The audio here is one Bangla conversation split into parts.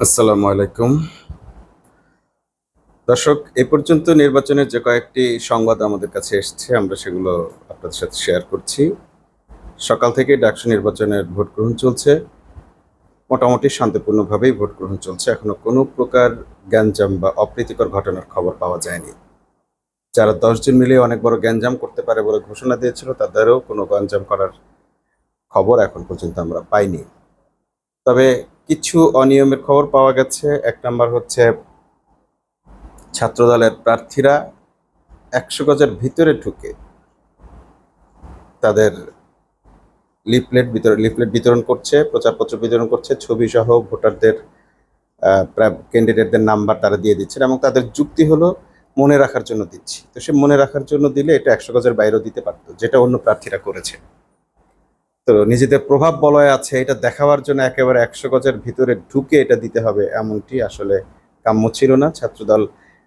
আসসালামু আলাইকুম দর্শক। এ পর্যন্ত নির্বাচনের যে কয়েকটি সংবাদ আমাদের কাছে এসেছে আমরা সেগুলো আপনাদের সাথে শেয়ার করছি। সকাল থেকে ডাকসু নির্বাচনের ভোট গ্রহণ চলছে, মোটামুটি শান্তিপূর্ণভাবেই ভোট গ্রহণ চলছে। এখনো কোনো প্রকার গ্যাঞ্জাম বা অপ্রীতিকর ঘটনার খবর পাওয়া যায়নি। যারা 10 জন মিলে অনেক বড় গ্যাঞ্জাম করতে পারে বলে ঘোষণা দিয়েছিল তাদেরও কোনো গ্যাঞ্জাম করার খবর এখন পর্যন্ত আমরা পাইনি। তবে কিছু অনিয়মের খবর পাওয়া গেছে। এক নাম্বার হচ্ছে ছাত্রদলের প্রার্থীরা 100 গজের ভিতরে ঢুকে তাদের লিফলেট বিতরণ করছে, প্রচারপত্র বিতরণ করছে, ছবি সহ ভোটারদের ক্যান্ডিডেটদের নাম্বার তারা দিয়ে দিচ্ছেন এবং তাদের যুক্তি হলো মনে রাখার জন্য দিচ্ছি। তো সে মনে রাখার জন্য দিলে এটা 100 গজের বাইরেও দিতে পারতো, যেটা অন্য প্রার্থীরা করেছে। তো নিজেদের প্রভাব বলয় আছে এটা দেখাবার জন্য একেবারে 100 গজের ভিতরে ঢুকে এটা দিতে হবে, এমনটি আসলে কাম্য ছিল না। ছাত্রদল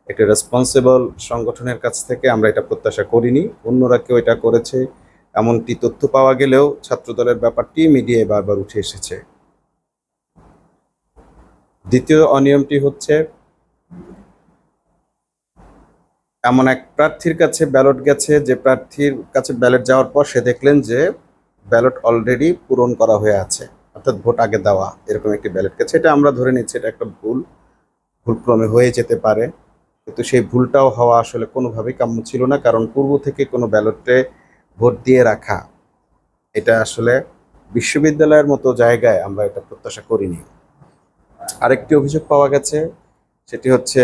একটা রেসপন্সিবল সংগঠনের কাছ থেকে আমরা এটা প্রত্যাশা করিনি। অন্যরা কেউ এটা করেছে এমনটি তথ্য পাওয়া গেলেও ছাত্রদলের ব্যাপারটি মিডিয়ায় বারবার উঠে এসেছে। দ্বিতীয় অনিয়মটি হচ্ছে এমন এক প্রার্থীর কাছে ব্যালট গেছে, যে প্রার্থীর কাছে ব্যালট যাওয়ার পর সে দেখলেন যে ব্যালট অলরেডি পূরণ করা হয়ে আছে, অর্থাৎ ভোট আগে দেওয়া এরকম একটি ব্যালট গেছে। এটা আমরা ধরে নিচ্ছি এটা একটা ভুলক্রমে হয়ে যেতে পারে, কিন্তু সেই ভুলটাও হওয়া আসলে কোনোভাবেই কাম্য ছিল না। কারণ পূর্ব থেকে কোনো ব্যালটে ভোট দিয়ে রাখা এটা আসলে বিশ্ববিদ্যালয়ের মতো জায়গায় আমরা এটা প্রত্যাশা করিনি। আরেকটি অভিযোগ পাওয়া গেছে, সেটি হচ্ছে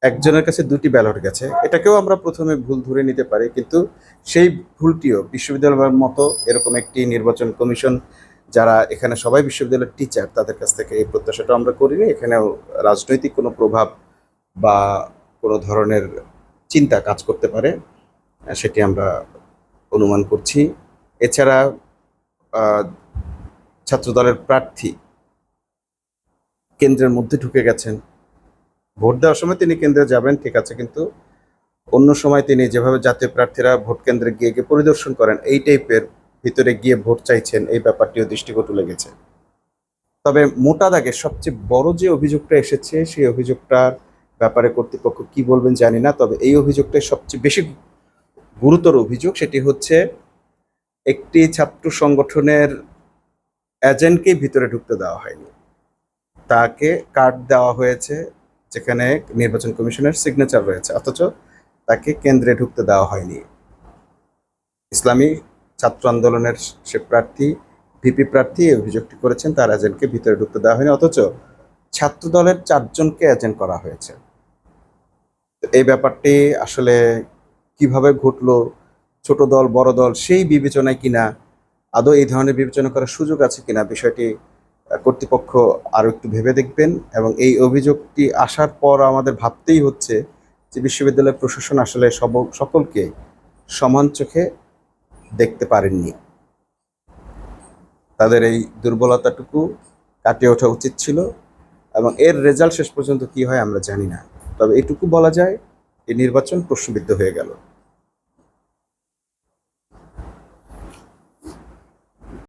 একজনের কাছে 2টি ব্যালট গেছে। এটাকেও আমরা প্রথমে ভুল ধরে নিতে পারি, কিন্তু সেই ভুলটিও বিশ্ববিদ্যালয়ের মতো এরকম একটি নির্বাচন কমিশন, যারা এখানে সবাই বিশ্ববিদ্যালয়ের টিচার, তাদের কাছ থেকে এই প্রত্যাশাটা আমরা করিনি। এখানেও রাজনৈতিক কোনো প্রভাব বা কোনো ধরনের চিন্তা কাজ করতে পারে, সেটি আমরা অনুমান করছি। এছাড়া ছাত্রদলের প্রার্থী কেন্দ্রের মধ্যে ঢুকে গেছেন। ভোট দেওয়ার সময় তিনি কেন্দ্রে যাবেন ঠিক আছে, কিন্তু অন্য সময় তিনি যেভাবে জাতীয় প্রার্থীরা ভোট কেন্দ্রে গিয়ে গিয়ে পরিদর্শন করেন, এই টাইপের ভিতরে গিয়ে ভোট চাইছেন, এই ব্যাপারটিও দৃষ্টিকটু লেগেছে। তবে মোটা দাগে সবচেয়ে বড় যে অভিযোগটা এসেছে সেই অভিযোগটার ব্যাপারে কর্তৃপক্ষ কি বলবেন জানি না। তবে এই অভিযোগটাই সবচেয়ে বেশি গুরুতর অভিযোগ। সেটি হচ্ছে একটি ছাত্র সংগঠনের এজেন্টকে ভিতরে ঢুকতে দেওয়া হয়নি, তাকে কার্ড দেওয়া হয়েছে যেখানে নির্বাচন কমিশনের সিগনেচার রয়েছে, অথচ তাকে কেন্দ্রে ঢুকতে দেওয়া হয়নি। ইসলামী ছাত্র আন্দোলনের সে প্রার্থী, ভিপি প্রার্থী এই অভিযোগটি করেছেন, তার এজেন্টকে ভিতরে ঢুকতে দেওয়া হয়নি, অথচ ছাত্র দলের 4জনকে এজেন্ট করা হয়েছে। এই ব্যাপারটি আসলে কিভাবে ঘটলো, ছোট দল বড় দল সেই বিবেচনায় কিনা, আদৌ এই ধরনের বিবেচনা করার সুযোগ আছে কিনা, বিষয়টি কর্তৃপক্ষ আরও একটু ভেবে দেখবেন। এবং এই অভিযোগটি আসার পর আমাদের ভাবতেই হচ্ছে যে বিশ্ববিদ্যালয় প্রশাসন আসলে সকলকে সমান চোখে দেখতে পারেননি। তাদের এই দুর্বলতাটুকু কাটিয়ে ওঠা উচিত ছিল, এবং এর রেজাল্ট শেষ পর্যন্ত কি হয় আমরা জানি না। তবে এটুকু বলা যায়, এই নির্বাচন প্রশ্নবিদ্ধ হয়ে গেল।